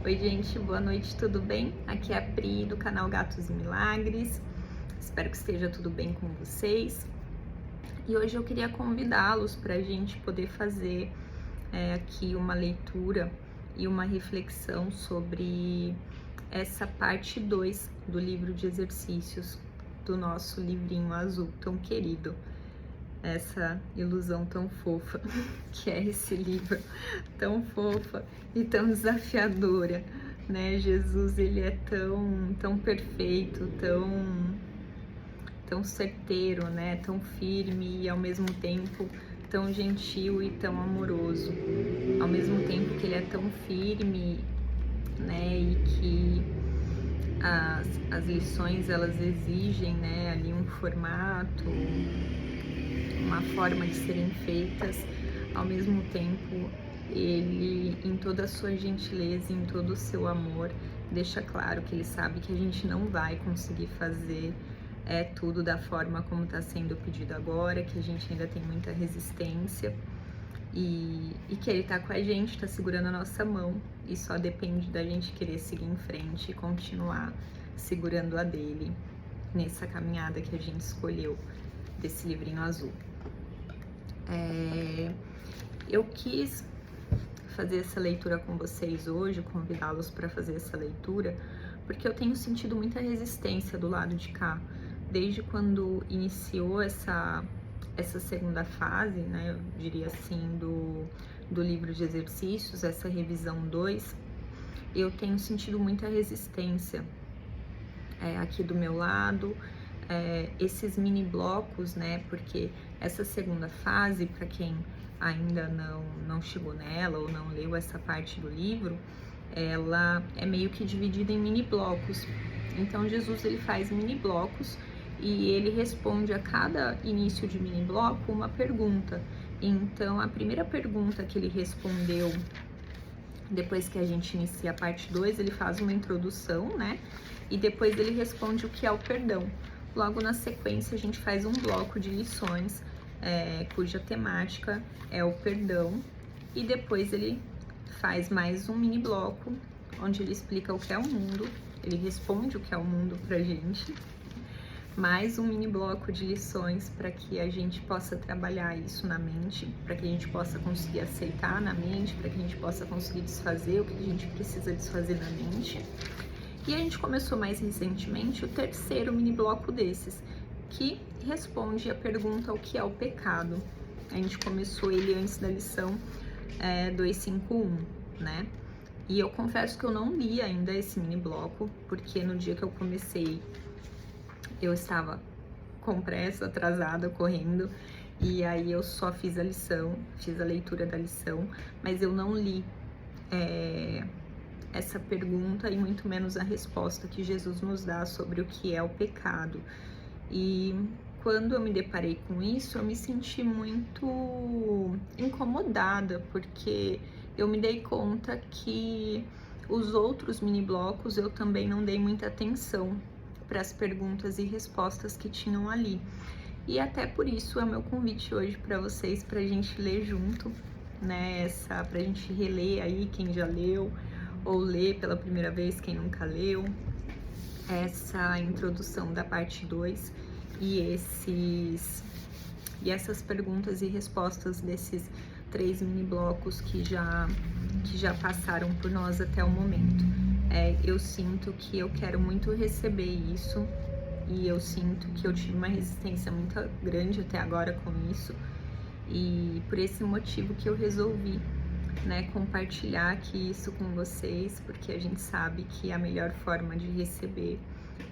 Oi, gente, boa noite, tudo bem? Aqui é a Pri do canal Gatos e Milagres. Espero que esteja tudo bem com vocês. E hoje eu queria convidá-los para a gente poder fazer aqui uma leitura e uma reflexão sobre essa parte 2 do livro de exercícios do nosso livrinho azul tão querido. Essa ilusão tão fofa que é esse livro, tão fofa e tão desafiadora, né? Jesus, ele é tão perfeito, tão certeiro, né? Tão firme e ao mesmo tempo tão gentil e tão amoroso. Ao mesmo tempo que ele é tão firme, né? E que as lições, elas exigem, né? Ali um formato, uma forma de serem feitas, ao mesmo tempo ele, em toda a sua gentileza, em todo o seu amor, deixa claro que ele sabe que a gente não vai conseguir fazer tudo da forma como está sendo pedido agora, que a gente ainda tem muita resistência e que ele está com a gente, está segurando a nossa mão e só depende da gente querer seguir em frente e continuar segurando a dele nessa caminhada que a gente escolheu desse livrinho azul. Eu quis fazer essa leitura com vocês hoje, convidá-los para fazer essa leitura, porque eu tenho sentido muita resistência do lado de cá, desde quando iniciou essa segunda fase, né, eu diria assim, do livro de exercícios, essa revisão 2, eu tenho sentido muita resistência aqui do meu lado, esses mini blocos, né, porque essa segunda fase, para quem ainda não chegou nela ou não leu essa parte do livro, ela é meio que dividida em mini blocos. Então Jesus, ele faz mini blocos e ele responde a cada início de mini bloco uma pergunta. Então a primeira pergunta que ele respondeu depois que a gente inicia a parte 2, ele faz uma introdução, né? E depois ele responde o que é o perdão. Logo na sequência, a gente faz um bloco de lições cuja temática é o perdão. E depois ele faz mais um mini bloco, onde ele explica o que é o mundo, ele responde o que é o mundo pra gente. Mais um mini bloco de lições para que a gente possa trabalhar isso na mente, para que a gente possa conseguir aceitar na mente, para que a gente possa conseguir desfazer o que a gente precisa desfazer na mente. E a gente começou mais recentemente o terceiro mini bloco desses, que responde a pergunta o que é o pecado. A gente começou ele antes da lição 251, né? E eu confesso que eu não li ainda esse mini bloco, porque no dia que eu comecei eu estava com pressa, atrasada, correndo, e aí eu só fiz a lição, fiz a leitura da lição, mas eu não li essa pergunta e muito menos a resposta que Jesus nos dá sobre o que é o pecado. E quando eu me deparei com isso, eu me senti muito incomodada, porque eu me dei conta que os outros mini blocos eu também não dei muita atenção para as perguntas e respostas que tinham ali. E até por isso é o meu convite hoje para vocês, para a gente ler junto, né? Para a gente reler aí, quem já leu, ou ler pela primeira vez, quem nunca leu, essa introdução da parte 2 e essas perguntas e respostas desses 3 mini blocos que já passaram por nós até o momento. Eu sinto que eu quero muito receber isso e eu sinto que eu tive uma resistência muito grande até agora com isso, e por esse motivo que eu resolvi, né, compartilhar aqui isso com vocês, porque a gente sabe que a melhor forma de receber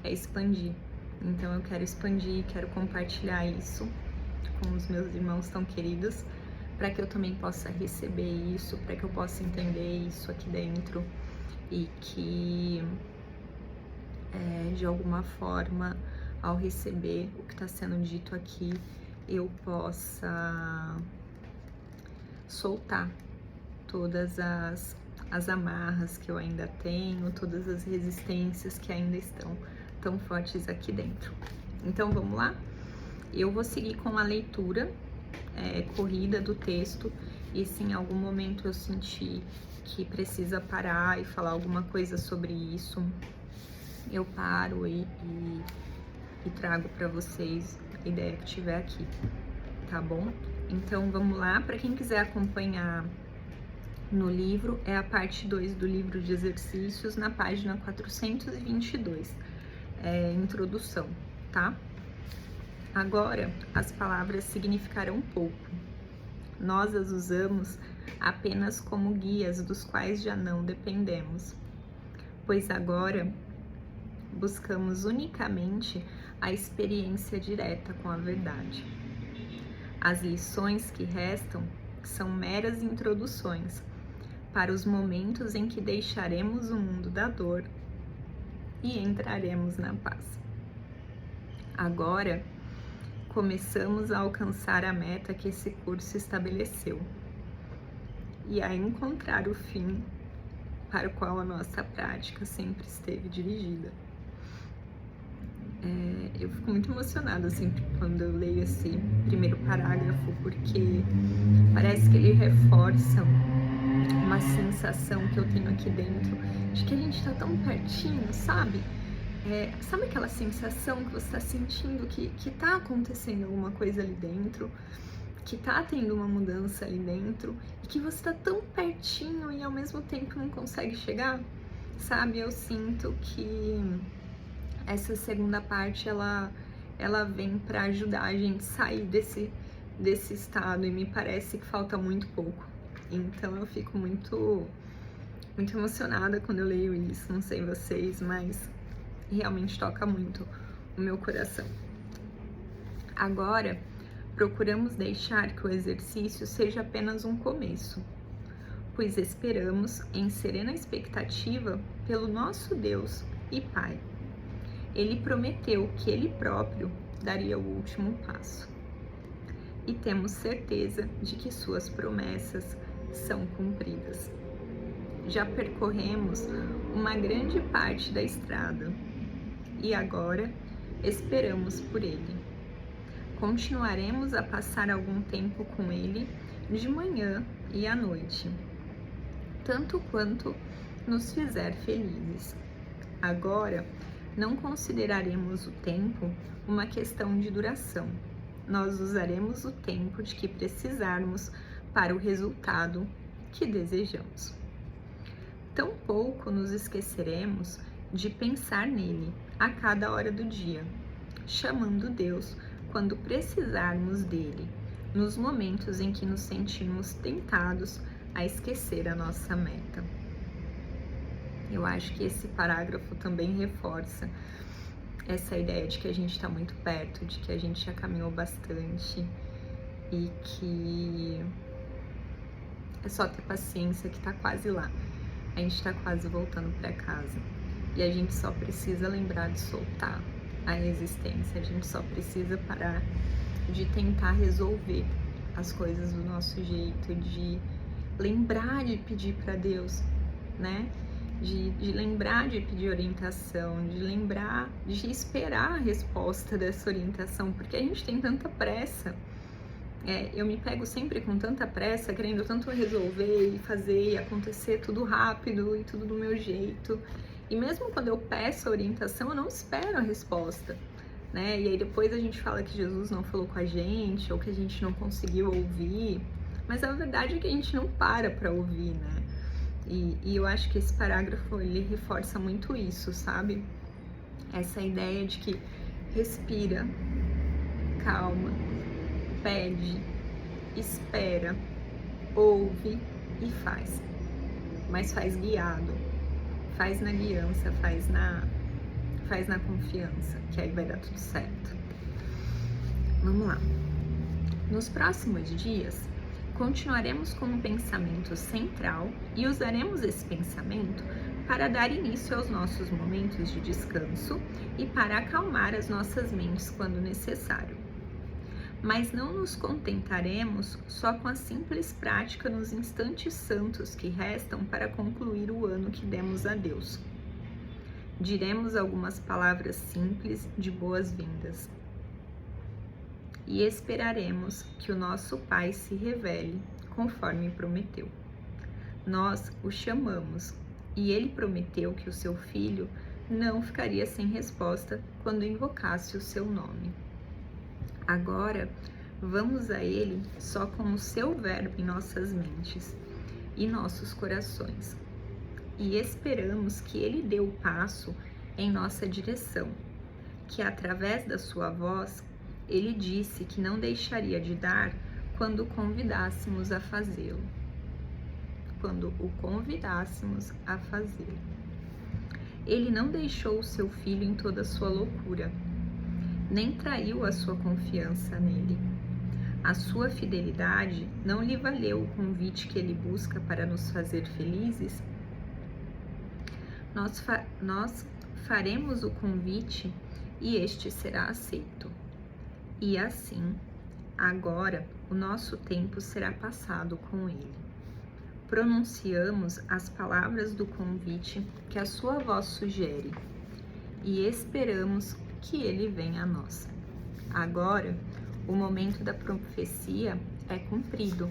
é expandir. Então eu quero expandir, quero compartilhar isso com os meus irmãos tão queridos, para que eu também possa receber isso, para que eu possa entender isso aqui dentro e que de alguma forma, ao receber o que está sendo dito aqui, eu possa soltar todas as amarras que eu ainda tenho, todas as resistências que ainda estão tão fortes aqui dentro. Então vamos lá? Eu vou seguir com a leitura corrida do texto, e se em algum momento eu sentir que precisa parar e falar alguma coisa sobre isso, eu paro e trago para vocês a ideia que tiver aqui, tá bom? Então vamos lá, para quem quiser acompanhar no livro, é a parte 2 do livro de exercícios, na página 422, introdução, tá? Agora, as palavras significarão pouco. Nós as usamos apenas como guias dos quais já não dependemos, pois agora buscamos unicamente a experiência direta com a verdade. As lições que restam são meras introduções para os momentos em que deixaremos o mundo da dor e entraremos na paz. Agora, começamos a alcançar a meta que esse curso estabeleceu e a encontrar o fim para o qual a nossa prática sempre esteve dirigida. Eu fico muito emocionada sempre quando eu leio esse primeiro parágrafo, porque parece que ele reforça uma sensação que eu tenho aqui dentro de que a gente tá tão pertinho, sabe? Sabe aquela sensação que você está sentindo que tá acontecendo alguma coisa ali dentro, que tá tendo uma mudança ali dentro e que você tá tão pertinho e ao mesmo tempo não consegue chegar? Sabe, eu sinto que essa segunda parte ela vem para ajudar a gente a sair desse estado e me parece que falta muito pouco. Então eu fico muito emocionada quando eu leio isso, não sei vocês, mas realmente toca muito o meu coração. Agora, procuramos deixar que o exercício seja apenas um começo, pois esperamos em serena expectativa pelo nosso Deus e Pai. Ele prometeu que Ele próprio daria o último passo. E temos certeza de que suas promessas são cumpridas. Já percorremos uma grande parte da estrada e agora esperamos por Ele. Continuaremos a passar algum tempo com Ele de manhã e à noite, tanto quanto nos fizer felizes. Agora, não consideraremos o tempo uma questão de duração. Nós usaremos o tempo de que precisarmos para o resultado que desejamos. Tampouco nos esqueceremos de pensar nele a cada hora do dia, chamando Deus quando precisarmos dele, nos momentos em que nos sentimos tentados a esquecer a nossa meta. Eu acho que esse parágrafo também reforça essa ideia de que a gente está muito perto, de que a gente já caminhou bastante e que é só ter paciência que está quase lá. A gente está quase voltando para casa e a gente só precisa lembrar de soltar a existência, a gente só precisa parar de tentar resolver as coisas do nosso jeito, de lembrar de pedir para Deus, né? De lembrar de pedir orientação, de lembrar de esperar a resposta dessa orientação, porque a gente tem tanta pressa. Eu me pego sempre com tanta pressa, querendo tanto resolver e fazer e acontecer tudo rápido e tudo do meu jeito. E mesmo quando eu peço a orientação, eu não espero a resposta, né? E aí depois a gente fala que Jesus não falou com a gente, ou que a gente não conseguiu ouvir, mas a verdade é que a gente não para ouvir, né? E eu acho que esse parágrafo, ele reforça muito isso, sabe? Essa ideia de que respira, calma, pede, espera, ouve e faz. Mas faz guiado, faz na guiança, faz na confiança, que aí vai dar tudo certo. Vamos lá. Nos próximos dias, continuaremos com um pensamento central e usaremos esse pensamento para dar início aos nossos momentos de descanso e para acalmar as nossas mentes quando necessário. Mas não nos contentaremos só com a simples prática nos instantes santos que restam para concluir o ano que demos a Deus. Diremos algumas palavras simples de boas-vindas. E esperaremos que o nosso Pai se revele conforme prometeu. Nós o chamamos e ele prometeu que o seu filho não ficaria sem resposta quando invocasse o seu nome. Agora, vamos a ele só com o seu verbo em nossas mentes e nossos corações, e esperamos que ele dê o passo em nossa direção, que através da sua voz, ele disse que não deixaria de dar quando o convidássemos a fazê-lo. Ele não deixou o seu filho em toda a sua loucura, nem traiu a sua confiança nele. A sua fidelidade não lhe valeu o convite que ele busca para nos fazer felizes? Nós faremos o convite e este será aceito. E assim, agora, o nosso tempo será passado com ele. Pronunciamos as palavras do convite que a sua voz sugere e esperamos que ele venha a nós. Agora, o momento da profecia é cumprido.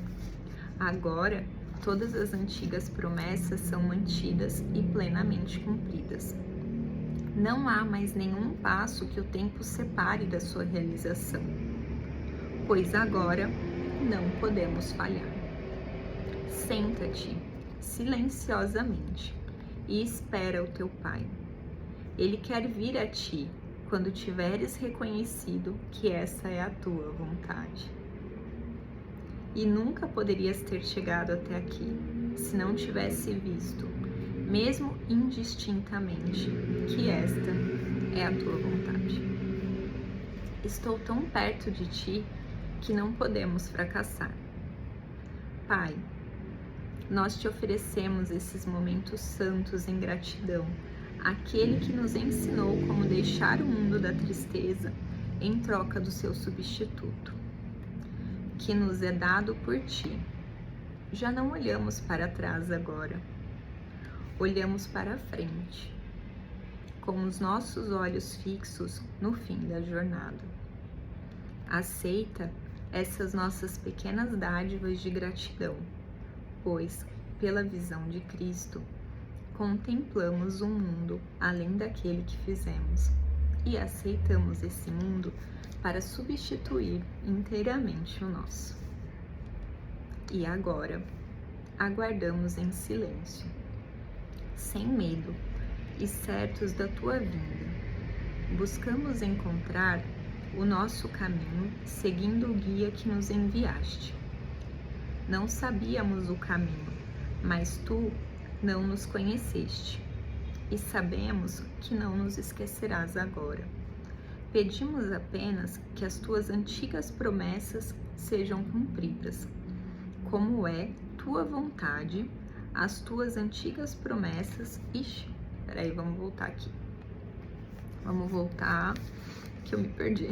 Agora, todas as antigas promessas são mantidas e plenamente cumpridas. Não há mais nenhum passo que o tempo separe da sua realização, pois agora não podemos falhar. Senta-te silenciosamente e espera o teu Pai. Ele quer vir a ti quando tiveres reconhecido que essa é a tua vontade. E nunca poderias ter chegado até aqui se não tivesse visto, mesmo indistintamente, que esta é a tua vontade. Estou tão perto de ti que não podemos fracassar. Pai, nós te oferecemos esses momentos santos em gratidão àquele que nos ensinou como deixar o mundo da tristeza em troca do seu substituto, que nos é dado por ti. Já não olhamos para trás agora, olhamos para a frente, com os nossos olhos fixos no fim da jornada. Aceita essas nossas pequenas dádivas de gratidão, pois, pela visão de Cristo, contemplamos um mundo além daquele que fizemos e aceitamos esse mundo para substituir inteiramente o nosso. E agora, aguardamos em silêncio, sem medo e certos da tua vinda. Buscamos encontrar o nosso caminho seguindo o guia que nos enviaste. Não sabíamos o caminho, mas tu não nos conheceste, e sabemos que não nos esquecerás agora. Pedimos apenas que as tuas antigas promessas sejam cumpridas. Como é tua vontade, as tuas antigas promessas... Peraí, vamos voltar aqui. Vamos voltar, que eu me perdi.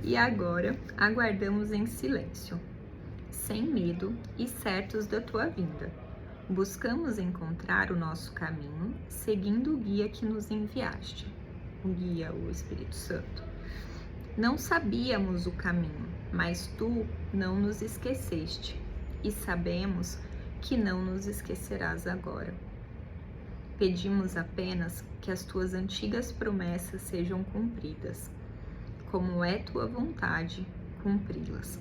E agora, aguardamos em silêncio, sem medo e certos da tua vinda. Buscamos encontrar o nosso caminho, seguindo o guia que nos enviaste, o guia, o Espírito Santo. Não sabíamos o caminho, mas tu não nos esqueceste, e sabemos que não nos esquecerás agora. Pedimos apenas que as tuas antigas promessas sejam cumpridas, como é tua vontade cumpri-las.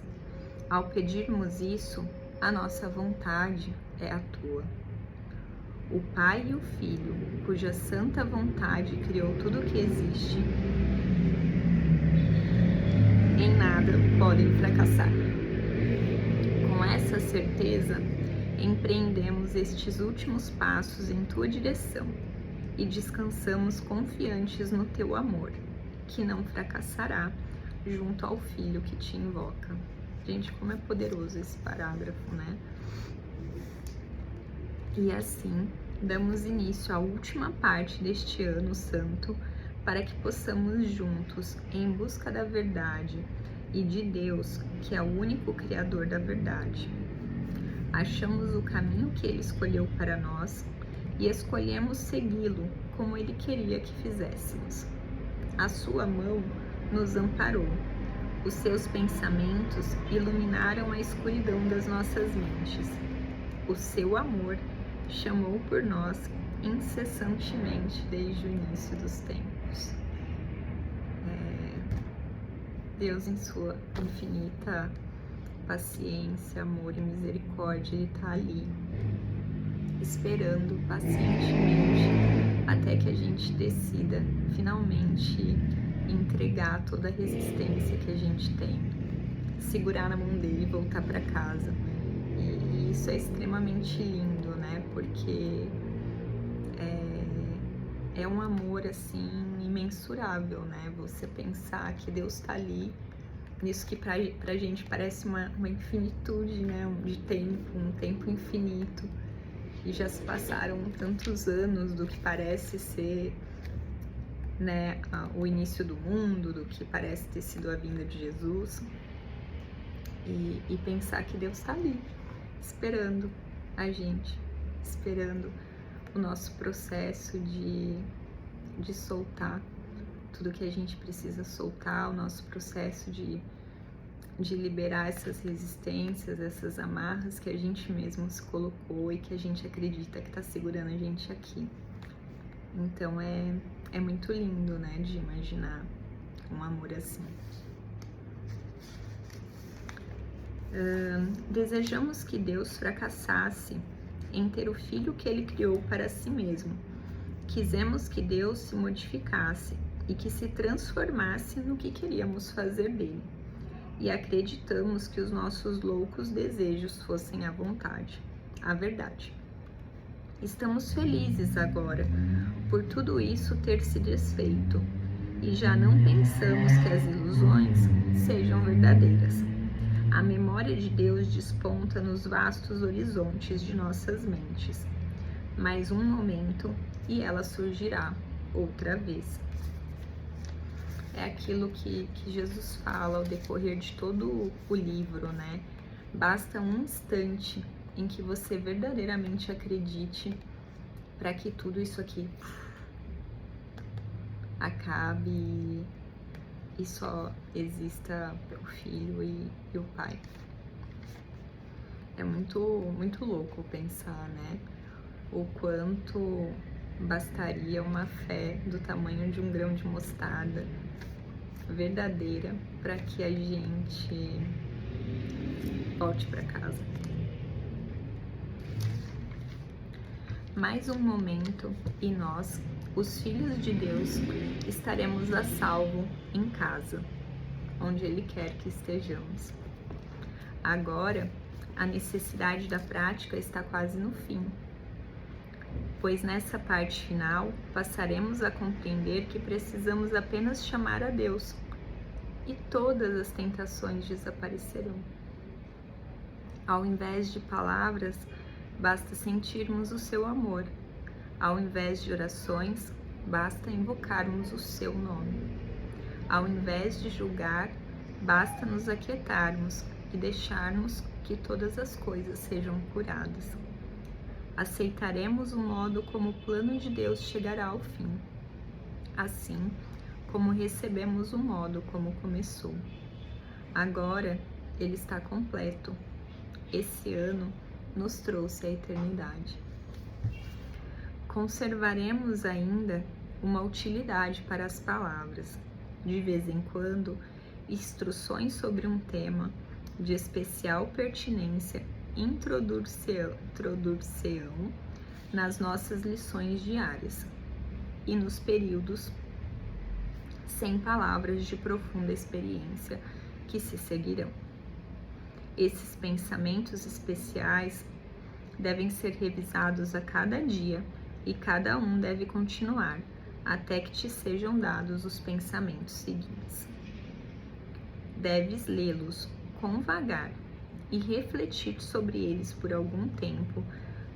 Ao pedirmos isso, a nossa vontade é a tua. O Pai e o Filho, cuja santa vontade criou tudo o que existe, em nada podem fracassar. Com essa certeza, empreendemos estes últimos passos em tua direção e descansamos confiantes no teu amor, que não fracassará junto ao Filho que te invoca. Gente, como é poderoso esse parágrafo, né? E assim, damos início à última parte deste ano santo para que possamos juntos, em busca da verdade e de Deus, que é o único Criador da verdade. Achamos o caminho que Ele escolheu para nós e escolhemos segui-lo como Ele queria que fizéssemos. A sua mão nos amparou. Os seus pensamentos iluminaram a escuridão das nossas mentes. o seu amor chamou por nós incessantemente desde o início dos tempos. Deus, em sua infinita paciência, amor e misericórdia, Ele está ali, esperando pacientemente até que a gente decida finalmente entregar toda a resistência que a gente tem, segurar na mão dele e voltar para casa. E isso é extremamente lindo, né? Porque é um amor assim imensurável, né? Você pensar que Deus está ali, nisso que pra gente parece uma infinitude, né? De tempo, um tempo infinito. E já se passaram tantos anos do que parece ser, né, o início do mundo, do que parece ter sido a vinda de Jesus. E pensar que Deus está ali, esperando a gente, esperando o nosso processo de soltar tudo que a gente precisa soltar, o nosso processo de liberar essas resistências, essas amarras que a gente mesmo se colocou e que a gente acredita que está segurando a gente aqui. Então é muito lindo, né, de imaginar um amor assim. Desejamos que Deus fracassasse em ter o filho que ele criou para si mesmo. Quisemos que Deus se modificasse e que se transformasse no que queríamos fazer dele. E acreditamos que os nossos loucos desejos fossem a vontade, a verdade. Estamos felizes agora por tudo isso ter se desfeito e já não pensamos que as ilusões sejam verdadeiras. A memória de Deus desponta nos vastos horizontes de nossas mentes. Mais um momento e ela surgirá outra vez. É aquilo que Jesus fala ao decorrer de todo o livro, né? Basta um instante em que você verdadeiramente acredite para que tudo isso aqui acabe e só exista o Filho e o Pai. É muito louco pensar, né? O quanto bastaria uma fé do tamanho de um grão de mostarda verdadeira para que a gente volte para casa. Mais um momento e nós, os filhos de Deus, estaremos a salvo em casa, onde Ele quer que estejamos. Agora, a necessidade da prática está quase no fim, pois nessa parte final passaremos a compreender que precisamos apenas chamar a Deus e todas as tentações desaparecerão. Ao invés de palavras, basta sentirmos o seu amor. Ao invés de orações, basta invocarmos o seu nome. Ao invés de julgar, basta nos aquietarmos e deixarmos que todas as coisas sejam curadas. Aceitaremos o modo como o plano de Deus chegará ao fim, assim como recebemos o modo como começou. Agora ele está completo. Esse ano nos trouxe a eternidade. Conservaremos ainda uma utilidade para as palavras. De vez em quando, instruções sobre um tema de especial pertinência introduzir-se-ão nas nossas lições diárias e nos períodos sem palavras de profunda experiência que se seguirão. Esses pensamentos especiais devem ser revisados a cada dia e cada um deve continuar até que te sejam dados os pensamentos seguintes. Deves lê-los com vagar e refletir sobre eles por algum tempo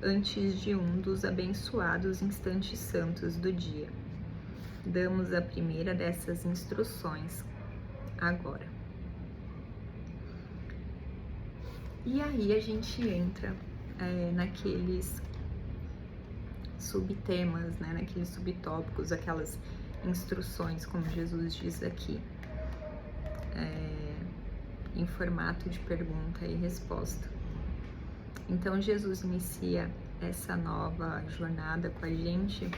antes de um dos abençoados instantes santos do dia. Damos a primeira dessas instruções agora. E aí a gente entra naqueles subtemas, né, naqueles subtópicos, aquelas instruções, como Jesus diz aqui, em formato de pergunta e resposta. Então Jesus inicia essa nova jornada com a gente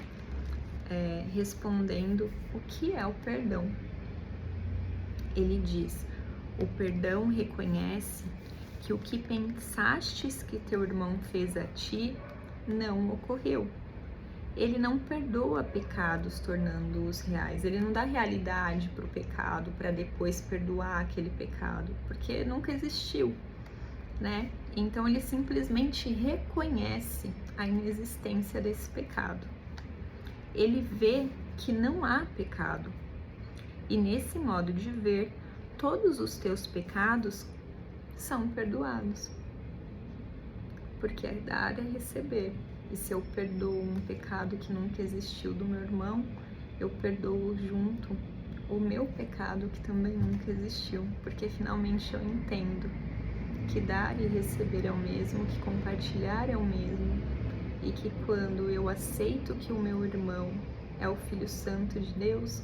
respondendo o que é o perdão. Ele diz: o perdão reconhece que o que pensastes que teu irmão fez a ti não ocorreu. Ele não perdoa pecados tornando-os reais. Ele não dá realidade para o pecado para depois perdoar aquele pecado, porque nunca existiu, né? Então ele simplesmente reconhece a inexistência desse pecado. Ele vê que não há pecado. E nesse modo de ver, todos os teus pecados são perdoados. Porque é dar é receber. E se eu perdoo um pecado que nunca existiu do meu irmão, eu perdoo junto o meu pecado que também nunca existiu. Porque finalmente eu entendo que dar e receber é o mesmo, que compartilhar é o mesmo. E que quando eu aceito que o meu irmão é o Filho Santo de Deus,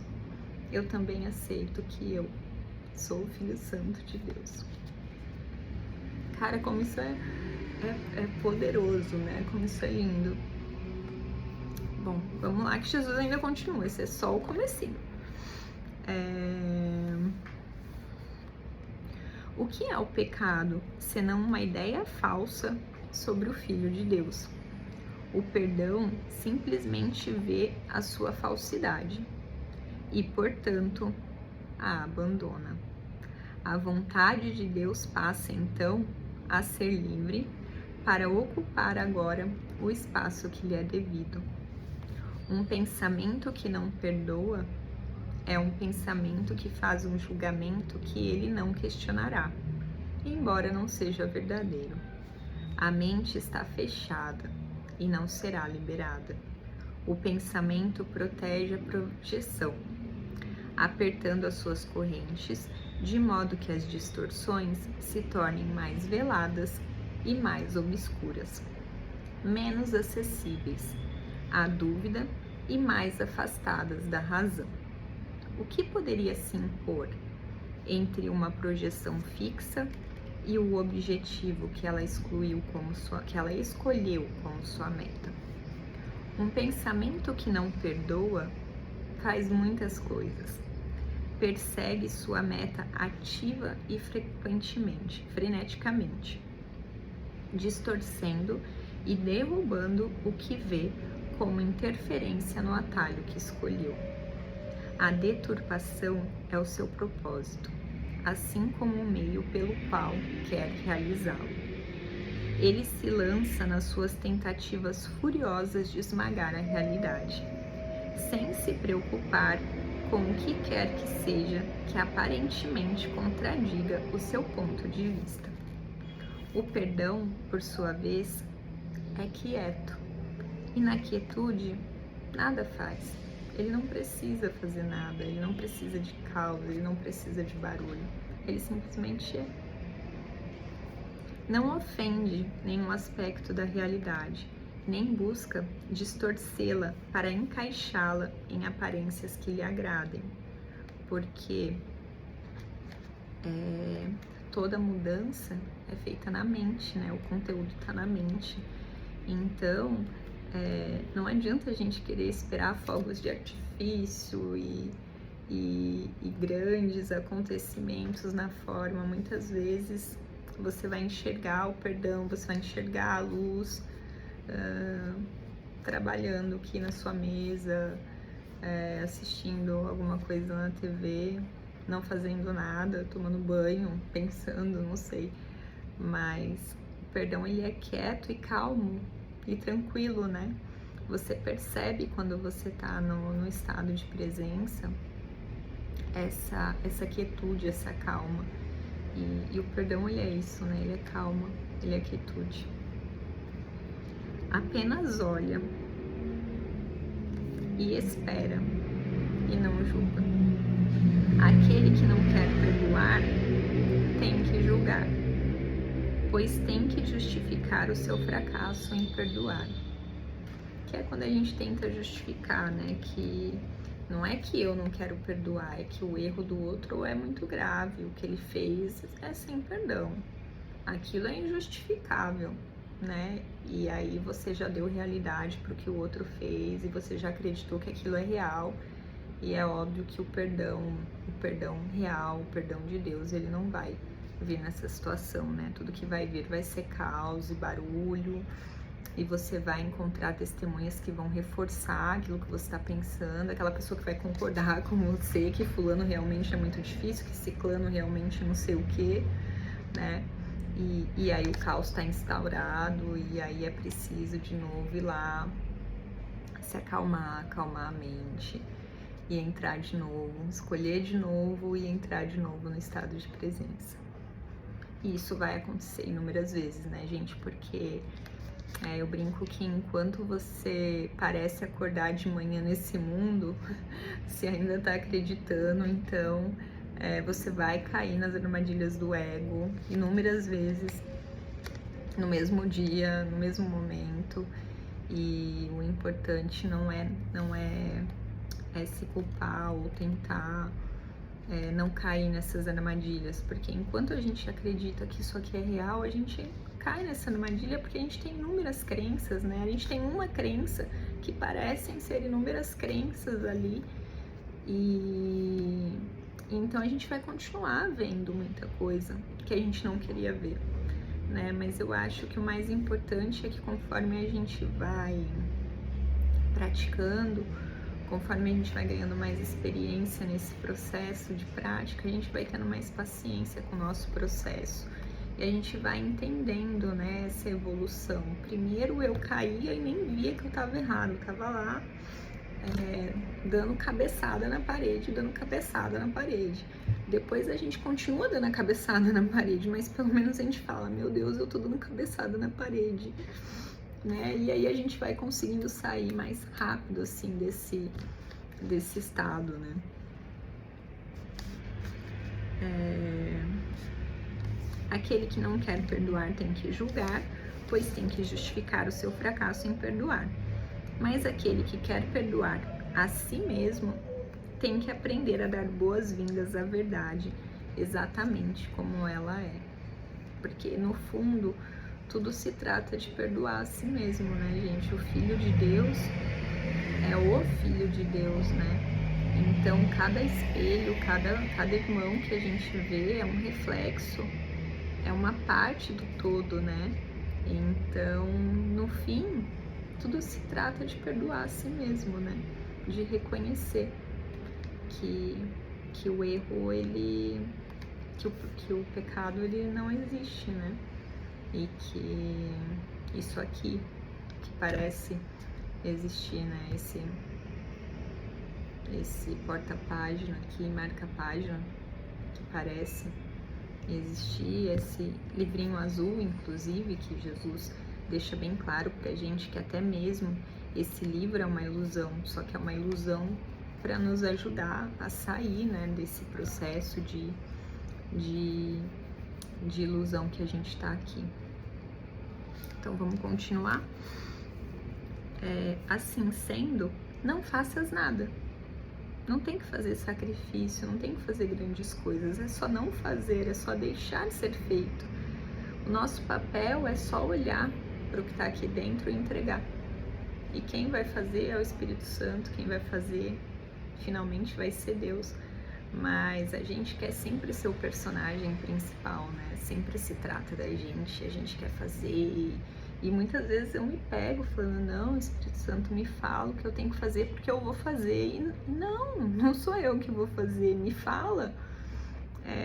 eu também aceito que eu sou o Filho Santo de Deus. Cara, como isso é poderoso, né? Como isso é lindo. Bom, vamos lá que Jesus ainda continua. Esse é só o comecinho. O que é o pecado, senão uma ideia falsa sobre o Filho de Deus? O perdão simplesmente vê a sua falsidade e, portanto, a abandona. A vontade de Deus passa, então, a ser livre para ocupar agora o espaço que lhe é devido. Um pensamento que não perdoa é um pensamento que faz um julgamento que ele não questionará, embora não seja verdadeiro. A mente está fechada e não será liberada. O pensamento protege a projeção, apertando as suas correntes, de modo que as distorções se tornem mais veladas e mais obscuras, menos acessíveis à dúvida e mais afastadas da razão. O que poderia se impor entre uma projeção fixa e o objetivo que ela escolheu como sua meta? Um pensamento que não perdoa faz muitas coisas. Persegue sua meta ativa e freneticamente, distorcendo e derrubando o que vê como interferência no atalho que escolheu. A deturpação é o seu propósito, assim como o meio pelo qual quer realizá-lo. Ele se lança nas suas tentativas furiosas de esmagar a realidade, sem se preocupar com o que quer que seja que aparentemente contradiga o seu ponto de vista. O perdão, por sua vez, é quieto, e na quietude nada faz. Ele não precisa fazer nada, ele não precisa de causa, ele não precisa de barulho. Ele simplesmente é. Não ofende nenhum aspecto da realidade, nem busca distorcê-la para encaixá-la em aparências que lhe agradem, porque toda mudança é feita na mente, né? O conteúdo está na mente. Então, não adianta a gente querer esperar fogos de artifício e grandes acontecimentos na forma. Muitas vezes você vai enxergar o perdão, você vai enxergar a luz trabalhando aqui na sua mesa, assistindo alguma coisa na TV, não fazendo nada, tomando banho, pensando, não sei. Mas o perdão, ele é quieto e calmo e tranquilo, né? Você percebe quando você tá no estado de presença essa quietude, essa calma. E o perdão, ele é isso, né? Ele é calma, ele é quietude. Apenas olha e espera e não julga. Aquele que não quer perdoar tem que julgar, pois tem que justificar o seu fracasso em perdoar. Que é quando a gente tenta justificar, né? Que não é que eu não quero perdoar, é que o erro do outro é muito grave, o que ele fez é sem perdão. Aquilo é injustificável. né? E aí você já deu realidade pro que o outro fez e você já acreditou que aquilo é real. E é óbvio que o perdão real, o perdão de Deus, ele não vai vir nessa situação, né? Tudo que vai vir vai ser caos e barulho, e você vai encontrar testemunhas que vão reforçar aquilo que você está pensando, aquela pessoa que vai concordar com você que fulano realmente é muito difícil, que ciclano realmente não sei o que, né? E aí o caos está instaurado, e aí é preciso de novo ir lá, se acalmar a mente, e entrar de novo, escolher de novo e entrar de novo no estado de presença. E isso vai acontecer inúmeras vezes, né, gente? Porque eu brinco que enquanto você parece acordar de manhã nesse mundo, você ainda tá acreditando, então você vai cair nas armadilhas do ego inúmeras vezes, no mesmo dia, no mesmo momento. E o importante não é se culpar ou tentar não cair nessas armadilhas, porque enquanto a gente acredita que isso aqui é real, a gente cai nessa armadilha porque a gente tem inúmeras crenças, né? A gente tem uma crença que parecem ser inúmeras crenças ali, e então a gente vai continuar vendo muita coisa que a gente não queria ver, né? Mas eu acho que o mais importante é que conforme a gente vai praticando, conforme a gente vai ganhando mais experiência nesse processo de prática, a gente vai tendo mais paciência com o nosso processo. E a gente vai entendendo, né, essa evolução. Primeiro eu caía e nem via que eu estava errado. Eu estava lá dando cabeçada na parede, Depois a gente continua dando a cabeçada na parede, mas pelo menos a gente fala, meu Deus, eu tô dando cabeçada na parede. Né? E aí a gente vai conseguindo sair mais rápido, assim, desse estado, né? Aquele que não quer perdoar tem que julgar, pois tem que justificar o seu fracasso em perdoar. Mas aquele que quer perdoar a si mesmo tem que aprender a dar boas-vindas à verdade, exatamente como ela é. Porque, no fundo, tudo se trata de perdoar a si mesmo, né, gente? O Filho de Deus é o Filho de Deus, né? Então, cada espelho, cada irmão que a gente vê é um reflexo, é uma parte do todo, né? Então, no fim, tudo se trata de perdoar a si mesmo, né? De reconhecer que o erro, que o pecado, ele não existe, né? E que isso aqui que parece existir, né? Esse porta-página aqui, marca-página, que parece existir, esse livrinho azul, inclusive, que Jesus deixa bem claro pra gente que até mesmo esse livro é uma ilusão, só que é uma ilusão para nos ajudar a sair, né, desse processo de ilusão que a gente está aqui. Então vamos continuar. Assim sendo, não faças nada. Não tem que fazer sacrifício, não tem que fazer grandes coisas, é só não fazer, é só deixar de ser feito. O nosso papel é só olhar para o que está aqui dentro e entregar. E quem vai fazer é o Espírito Santo, quem vai fazer finalmente vai ser Deus. Mas a gente quer sempre ser o personagem principal, né? Sempre se trata da gente, a gente quer fazer. E muitas vezes eu me pego falando, não, o Espírito Santo me fala o que eu tenho que fazer porque eu vou fazer. E não sou eu que vou fazer, me fala.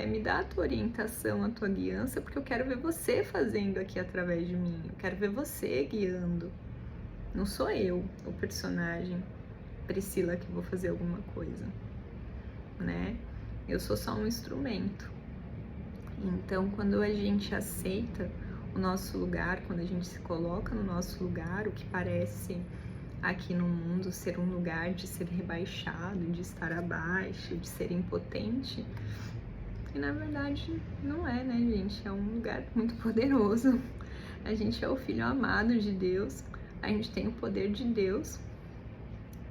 Me dá a tua orientação, a tua guiança, porque eu quero ver você fazendo aqui através de mim. Eu quero ver você guiando. Não sou eu, o personagem Priscila, que vou fazer alguma coisa, né? Eu sou só um instrumento. Então, quando a gente aceita o nosso lugar, quando a gente se coloca no nosso lugar, o que parece aqui no mundo ser um lugar de ser rebaixado, de estar abaixo, de ser impotente, e na verdade não é, né, gente? É um lugar muito poderoso. A gente é o filho amado de Deus, a gente tem o poder de Deus,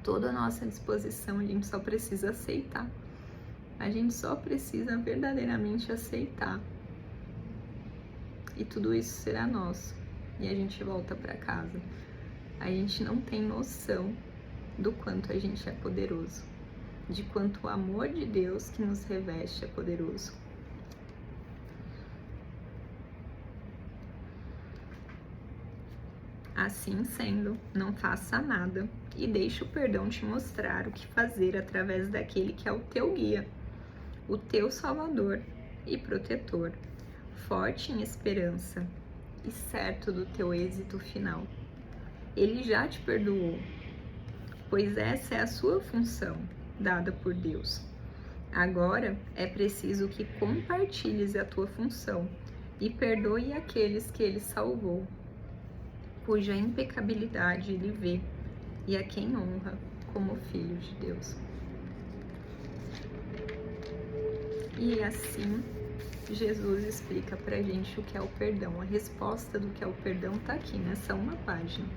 toda a nossa disposição, a gente só precisa aceitar. A gente só precisa verdadeiramente aceitar. E tudo isso será nosso. e a gente volta para casa. A gente não tem noção do quanto a gente é poderoso, de quanto o amor de Deus que nos reveste é poderoso. Assim sendo, não faça nada e deixe o perdão te mostrar o que fazer através daquele que é o teu guia, o teu salvador e protetor, forte em esperança e certo do teu êxito final. Ele já te perdoou, pois essa é a sua função dada por Deus. Agora é preciso que compartilhes a tua função e perdoe aqueles que ele salvou, cuja impecabilidade ele vê e a quem honra como filho de Deus. E assim, Jesus explica pra gente o que é o perdão. A resposta do que é o perdão tá aqui nessa uma página.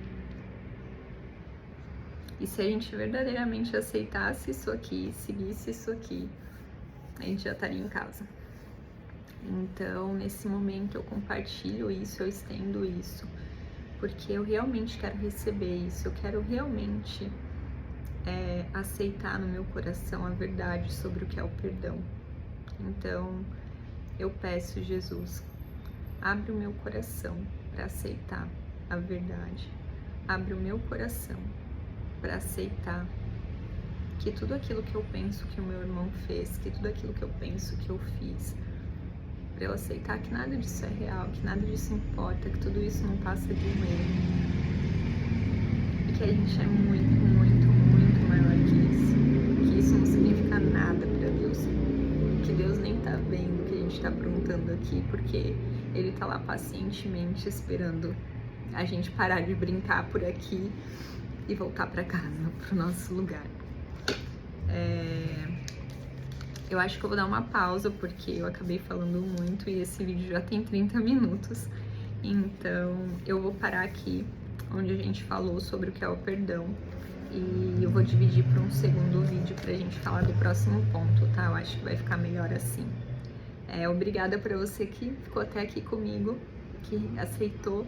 E se a gente verdadeiramente aceitasse isso aqui, seguisse isso aqui, a gente já estaria em casa. Então, nesse momento eu compartilho isso, eu estendo isso, porque eu realmente quero receber isso, eu quero realmente aceitar no meu coração a verdade sobre o que é o perdão. Então, eu peço, Jesus, abre o meu coração para aceitar a verdade, abre o meu coração para aceitar que tudo aquilo que eu penso que o meu irmão fez, que tudo aquilo que eu penso que eu fiz, para eu aceitar que nada disso é real, que nada disso importa, que tudo isso não passa de um erro. E que a gente é muito, muito, muito maior que isso não significa nada para Deus. Que Deus nem tá vendo o que a gente tá aprontando aqui, porque Ele tá lá pacientemente esperando a gente parar de brincar por aqui e voltar para casa, pro nosso lugar. Eu acho que eu vou dar uma pausa, porque eu acabei falando muito e esse vídeo já tem 30 minutos. Então, eu vou parar aqui, onde a gente falou sobre o que é o perdão. E eu vou dividir para um segundo vídeo pra gente falar do próximo ponto, tá? Eu acho que vai ficar melhor assim. Obrigada pra você que ficou até aqui comigo, que aceitou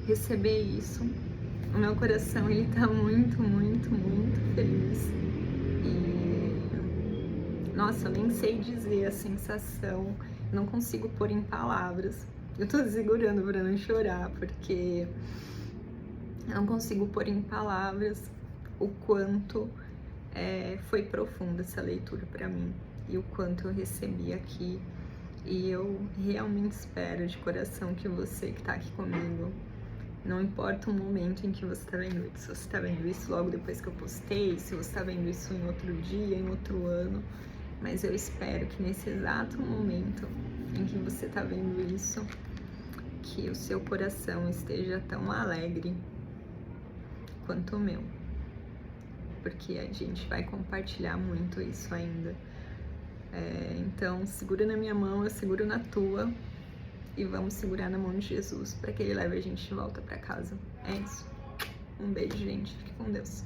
receber isso. O meu coração, ele tá muito, muito, muito feliz. Nossa, eu nem sei dizer a sensação, não consigo pôr em palavras. Eu tô segurando pra não chorar, porque eu não consigo pôr em palavras o quanto foi profunda essa leitura pra mim e o quanto eu recebi aqui. E eu realmente espero de coração que você que tá aqui comigo, não importa o momento em que você tá vendo isso, se você tá vendo isso logo depois que eu postei, se você tá vendo isso em outro dia, em outro ano, mas eu espero que nesse exato momento em que você tá vendo isso, que o seu coração esteja tão alegre quanto o meu, porque a gente vai compartilhar muito isso ainda. Então, segura na minha mão, eu seguro na tua, e vamos segurar na mão de Jesus para que Ele leve a gente de volta para casa. É isso. Um beijo, gente. Fique com Deus.